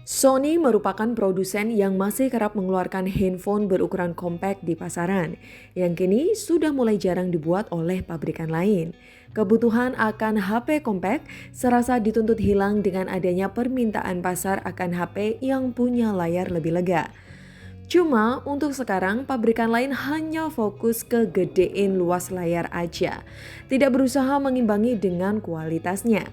Sony merupakan produsen yang masih kerap mengeluarkan handphone berukuran compact di pasaran, yang kini sudah mulai jarang dibuat oleh pabrikan lain. Kebutuhan akan HP compact serasa dituntut hilang dengan adanya permintaan pasar akan HP yang punya layar lebih lega. Cuma untuk sekarang pabrikan lain hanya fokus ke gedein luas layar aja, tidak berusaha mengimbangi dengan kualitasnya.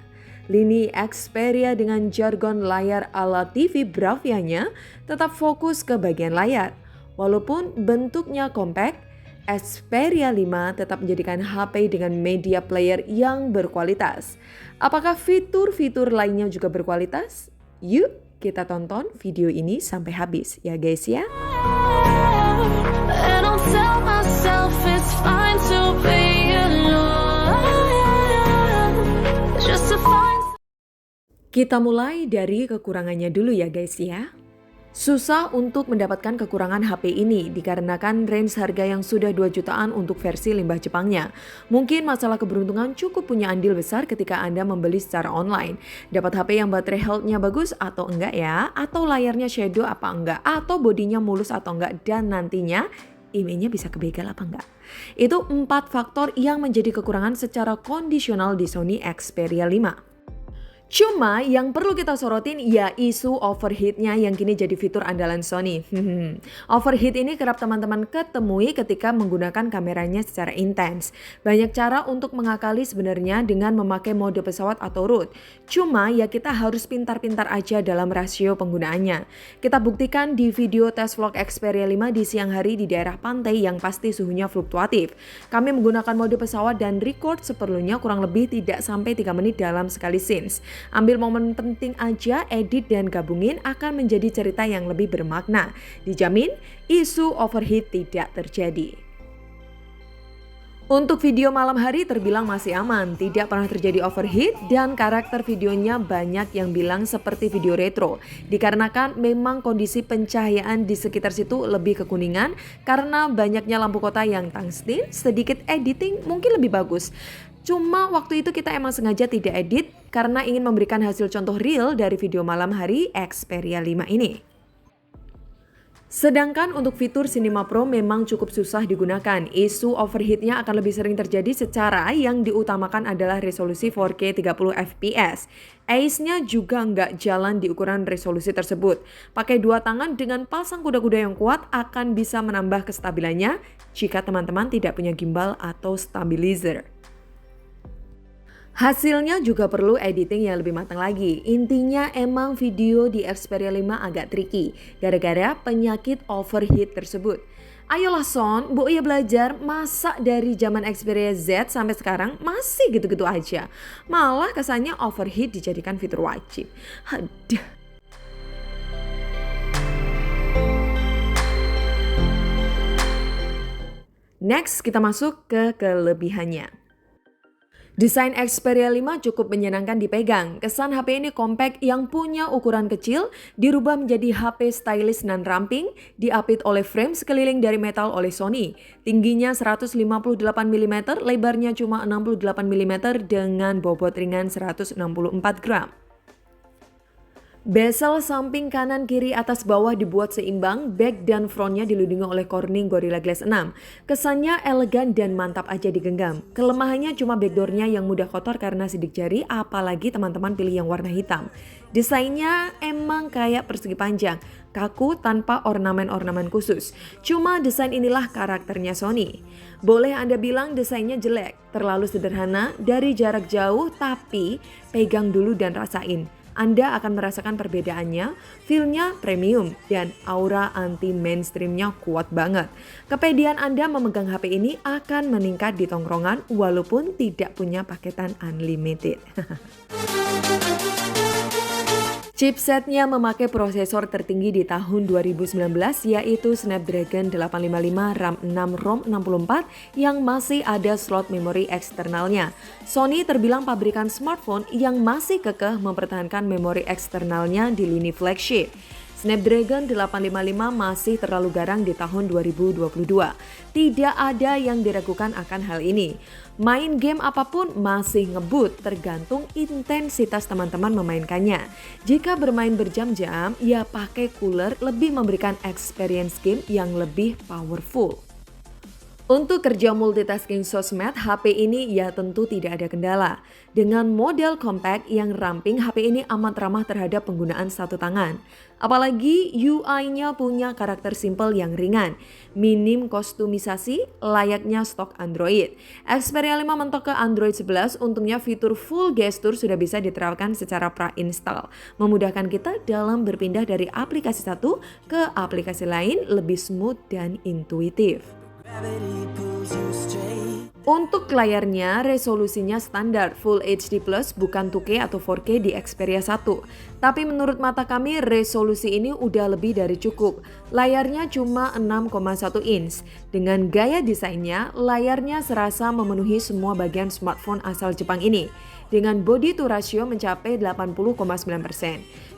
Lini Xperia dengan jargon layar ala TV Bravia-nya tetap fokus ke bagian layar. Walaupun bentuknya compact, Xperia 5 tetap menjadikan HP dengan media player yang berkualitas. Apakah fitur-fitur lainnya juga berkualitas? Yuk kita tonton video ini sampai habis ya guys ya. And I'll tell myself it's fine to be alone. Just to find. Kita mulai dari kekurangannya dulu ya guys ya. Susah untuk mendapatkan kekurangan HP ini dikarenakan range harga yang sudah 2 jutaan untuk versi limbah Jepangnya. Mungkin masalah keberuntungan cukup punya andil besar ketika Anda membeli secara online. Dapat HP yang baterai health-nya bagus atau enggak ya, atau layarnya shadow apa enggak, atau bodinya mulus atau enggak, dan nantinya image-nya bisa kebegal apa enggak. Itu 4 faktor yang menjadi kekurangan secara kondisional di Sony Xperia 5. Cuma yang perlu kita sorotin ya isu overheat-nya yang kini jadi fitur andalan Sony. Overheat ini kerap teman-teman ketemui ketika menggunakan kameranya secara intens. Banyak cara untuk mengakali sebenarnya dengan memakai mode pesawat atau root. Cuma ya kita harus pintar-pintar aja dalam rasio penggunaannya. Kita buktikan di video tes vlog Xperia 5 di siang hari di daerah pantai yang pasti suhunya fluktuatif. Kami menggunakan mode pesawat dan record seperlunya kurang lebih tidak sampai 3 menit dalam sekali scenes. Ambil momen penting aja, edit dan gabungin akan menjadi cerita yang lebih bermakna. Dijamin isu overheat tidak terjadi. Untuk video malam hari terbilang masih aman, tidak pernah terjadi overheat dan karakter videonya banyak yang bilang seperti video retro. Dikarenakan memang kondisi pencahayaan di sekitar situ lebih kekuningan karena banyaknya lampu kota yang tungsten, sedikit editing mungkin lebih bagus. Cuma waktu itu kita emang sengaja tidak edit karena ingin memberikan hasil contoh real dari video malam hari Xperia 5 ini. Sedangkan untuk fitur Cinema Pro memang cukup susah digunakan. Isu overheatnya akan lebih sering terjadi secara yang diutamakan adalah resolusi 4K 30 fps. Ace-nya juga nggak jalan di ukuran resolusi tersebut. Pakai 2 tangan dengan pasang kuda-kuda yang kuat akan bisa menambah kestabilannya jika teman-teman tidak punya gimbal atau stabilizer. Hasilnya juga perlu editing yang lebih matang lagi. Intinya emang video di Xperia 5 agak tricky gara-gara penyakit overheat tersebut. Ayolah Son, Bu ya belajar, masa dari zaman Xperia Z sampai sekarang masih gitu-gitu aja. Malah kesannya overheat dijadikan fitur wajib. Aduh. Next kita masuk ke kelebihannya. Desain Xperia 5 cukup menyenangkan dipegang. Kesan HP ini compact yang punya ukuran kecil, dirubah menjadi HP stylish dan ramping, diapit oleh frame sekeliling dari metal oleh Sony. Tingginya 158 mm, lebarnya cuma 68 mm dengan bobot ringan 164 gram. Bezel samping kanan kiri atas bawah dibuat seimbang, back dan frontnya dilindungi oleh Corning Gorilla Glass 6. Kesannya elegan dan mantap aja digenggam. Kelemahannya cuma backdoornya yang mudah kotor karena sidik jari, apalagi teman-teman pilih yang warna hitam. Desainnya emang kayak persegi panjang, kaku tanpa ornamen-ornamen khusus. Cuma desain inilah karakternya Sony. Boleh Anda bilang desainnya jelek, terlalu sederhana, dari jarak jauh, tapi pegang dulu dan rasain. Anda akan merasakan perbedaannya, feel-nya premium, dan aura anti-mainstream-nya kuat banget. Kepedean Anda memegang HP ini akan meningkat di tongkrongan walaupun tidak punya paketan unlimited. Chipsetnya memakai prosesor tertinggi di tahun 2019 yaitu Snapdragon 855 RAM 6 ROM 64 yang masih ada slot memori eksternalnya. Sony terbilang pabrikan smartphone yang masih kekeh mempertahankan memori eksternalnya di lini flagship. Snapdragon 855 masih terlalu garang di tahun 2022. Tidak ada yang diragukan akan hal ini. Main game apapun masih ngebut tergantung intensitas teman-teman memainkannya. Jika bermain berjam-jam, ya pakai cooler lebih memberikan experience game yang lebih powerful. Untuk kerja multitasking sosmed, HP ini ya tentu tidak ada kendala. Dengan model compact yang ramping, HP ini amat ramah terhadap penggunaan satu tangan. Apalagi UI-nya punya karakter simple yang ringan, minim kostumisasi layaknya stok Android. Xperia 5 mentok ke Android 11, untungnya fitur full gesture sudah bisa diterapkan secara pra-install. Memudahkan kita dalam berpindah dari aplikasi satu ke aplikasi lain lebih smooth dan intuitif. Untuk layarnya, resolusinya standar Full HD Plus bukan 2K atau 4K di Xperia 1. Tapi menurut mata kami resolusi ini udah lebih dari cukup. Layarnya cuma 6,1 inch. Dengan gaya desainnya, layarnya serasa memenuhi semua bagian smartphone asal Jepang ini. Dengan body to ratio mencapai 80,9%.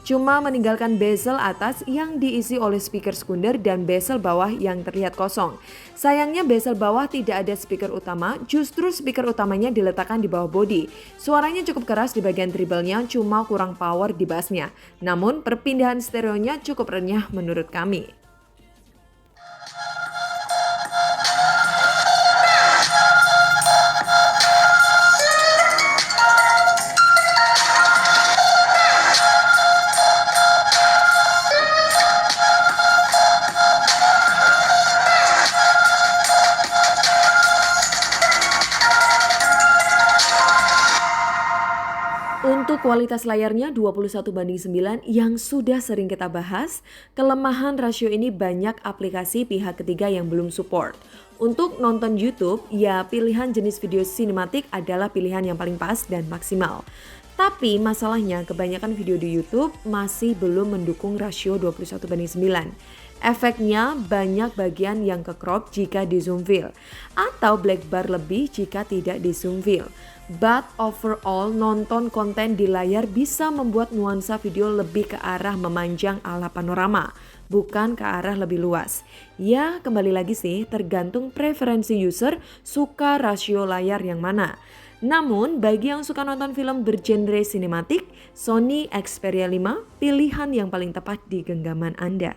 Cuma meninggalkan bezel atas yang diisi oleh speaker sekunder dan bezel bawah yang terlihat kosong. Sayangnya bezel bawah tidak ada speaker utama, justru speaker utamanya diletakkan di bawah bodi. Suaranya cukup keras di bagian treble-nya, cuma kurang power di bassnya. Namun perpindahan stereonya cukup renyah menurut kami. Untuk kualitas layarnya 21:9 yang sudah sering kita bahas, kelemahan rasio ini banyak aplikasi pihak ketiga yang belum support. Untuk nonton YouTube, ya pilihan jenis video sinematik adalah pilihan yang paling pas dan maksimal. Tapi masalahnya kebanyakan video di YouTube masih belum mendukung rasio 21:9. Efeknya banyak bagian yang ke-crop jika di zoom fill atau black bar lebih jika tidak di zoom fill. But overall, nonton konten di layar bisa membuat nuansa video lebih ke arah memanjang ala panorama, bukan ke arah lebih luas. Ya, kembali lagi sih, tergantung preferensi user suka rasio layar yang mana. Namun, bagi yang suka nonton film bergenre sinematik, Sony Xperia 5 pilihan yang paling tepat di genggaman Anda.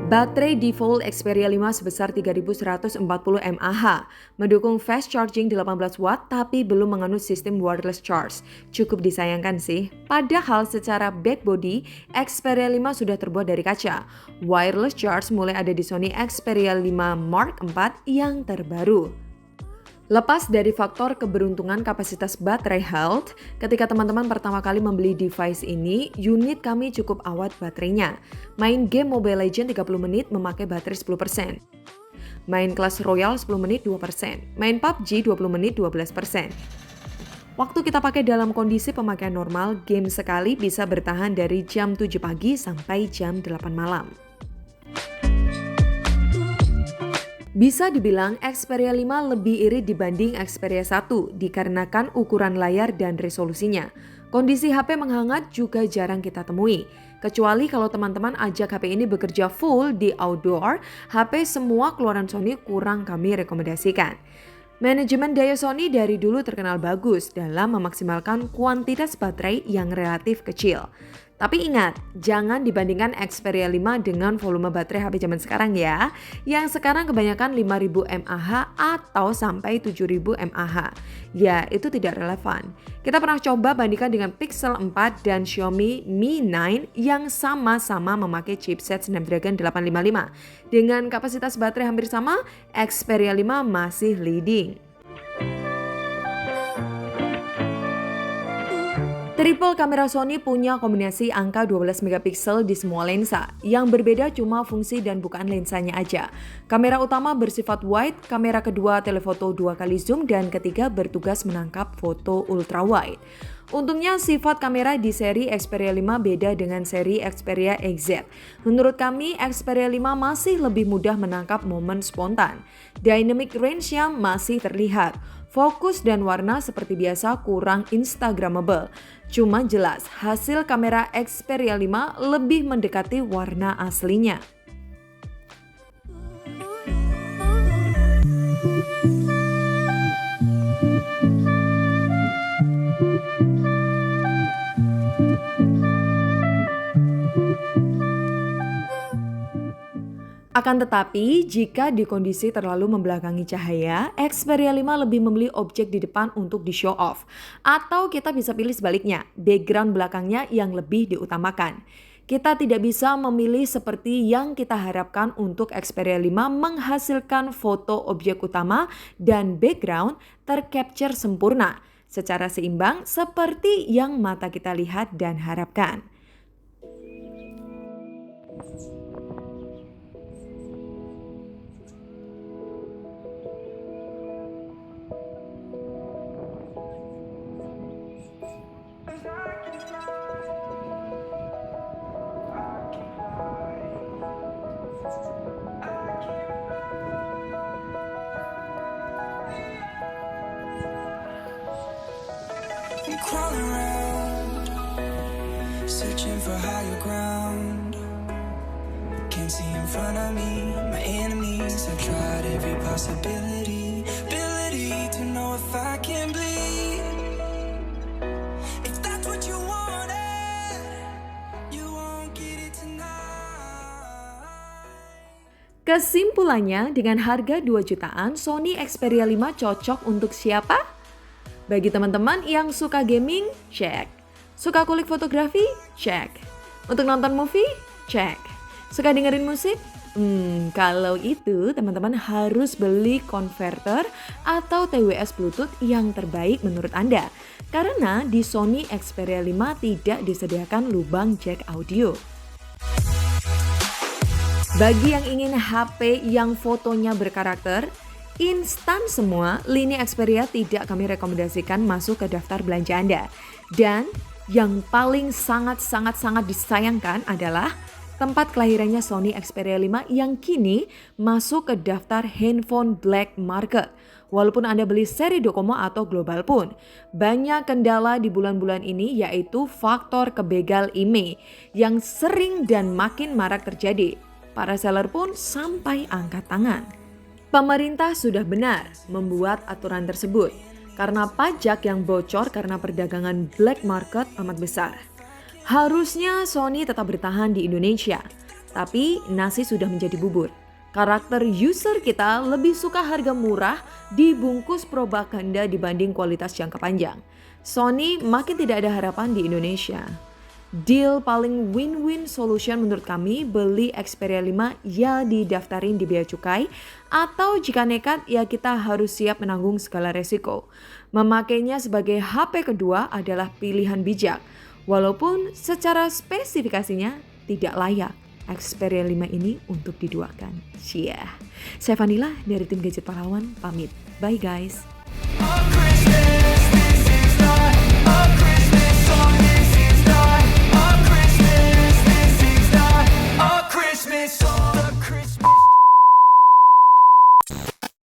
Baterai default Xperia 5 sebesar 3140 mAh, mendukung fast charging 18 watt tapi belum menganut sistem wireless charge. Cukup disayangkan sih, padahal secara back body, Xperia 5 sudah terbuat dari kaca. Wireless charge mulai ada di Sony Xperia 5 Mark IV yang terbaru. Lepas dari faktor keberuntungan kapasitas baterai health, ketika teman-teman pertama kali membeli device ini, unit kami cukup awet baterainya. Main game Mobile Legends 30 menit memakai baterai 10%. Main Clash Royale 10 menit 2%. Main PUBG 20 menit 12%. Waktu kita pakai dalam kondisi pemakaian normal, game sekali bisa bertahan dari jam 7 pagi sampai jam 8 malam. Bisa dibilang Xperia 5 lebih irit dibanding Xperia 1 dikarenakan ukuran layar dan resolusinya. Kondisi HP menghangat juga jarang kita temui. Kecuali kalau teman-teman ajak HP ini bekerja full di outdoor, HP semua keluaran Sony kurang kami rekomendasikan. Manajemen daya Sony dari dulu terkenal bagus dalam memaksimalkan kuantitas baterai yang relatif kecil. Tapi ingat, jangan dibandingkan Xperia 5 dengan volume baterai HP zaman sekarang ya. Yang sekarang kebanyakan 5000 mAh atau sampai 7000 mAh. Ya, itu tidak relevan. Kita pernah coba bandingkan dengan Pixel 4 dan Xiaomi Mi 9 yang sama-sama memakai chipset Snapdragon 855. Dengan kapasitas baterai hampir sama, Xperia 5 masih leading. Triple kamera Sony punya kombinasi angka 12 megapiksel di semua lensa. Yang berbeda cuma fungsi dan bukaan lensanya aja. Kamera utama bersifat wide, kamera kedua telefoto 2 kali zoom, dan ketiga bertugas menangkap foto ultra wide. Untungnya sifat kamera di seri Xperia 5 beda dengan seri Xperia XZ. Menurut kami, Xperia 5 masih lebih mudah menangkap momen spontan. Dynamic range-nya masih terlihat. Fokus dan warna seperti biasa kurang instagramable. Cuma jelas hasil kamera Xperia 5 lebih mendekati warna aslinya. Akan tetapi, jika di kondisi terlalu membelakangi cahaya, Xperia 5 lebih memilih objek di depan untuk di show off. Atau kita bisa pilih sebaliknya, background belakangnya yang lebih diutamakan. Kita tidak bisa memilih seperti yang kita harapkan untuk Xperia 5 menghasilkan foto objek utama dan background tercapture sempurna, secara seimbang seperti yang mata kita lihat dan harapkan. I'm crawling around, searching for higher ground. Can't see in front of me, my enemies. I've tried every possibility, ability to know if I can bleed. If that's what you wanted, you won't get it tonight. Kesimpulannya, dengan harga 2 jutaan, Sony Xperia 5 cocok untuk siapa? Bagi teman-teman yang suka gaming, cek. Suka kulik fotografi, cek. Untuk nonton movie, cek. Suka dengerin musik? Kalau itu teman-teman harus beli konverter atau TWS Bluetooth yang terbaik menurut Anda. Karena di Sony Xperia 5 tidak disediakan lubang jack audio. Bagi yang ingin HP yang fotonya berkarakter, instan semua, lini Xperia tidak kami rekomendasikan masuk ke daftar belanja Anda. Dan yang paling sangat disayangkan adalah tempat kelahirannya Sony Xperia 5 yang kini masuk ke daftar handphone black market. Walaupun Anda beli seri Docomo atau global pun, banyak kendala di bulan-bulan ini yaitu faktor kebegal IMEI yang sering dan makin marak terjadi. Para seller pun sampai angkat tangan. Pemerintah sudah benar membuat aturan tersebut karena pajak yang bocor karena perdagangan black market amat besar. Harusnya Sony tetap bertahan di Indonesia, tapi nasi sudah menjadi bubur. Karakter user kita lebih suka harga murah dibungkus propaganda dibanding kualitas jangka panjang. Sony makin tidak ada harapan di Indonesia. Deal paling win-win solution menurut kami, beli Xperia 5 ya didaftarin di bea cukai, atau jika nekat ya kita harus siap menanggung segala resiko. Memakainya sebagai HP kedua adalah pilihan bijak, walaupun secara spesifikasinya tidak layak Xperia 5 ini untuk diduakan. Saya Vanilla dari tim Gadget Pahlawan pamit. Bye guys.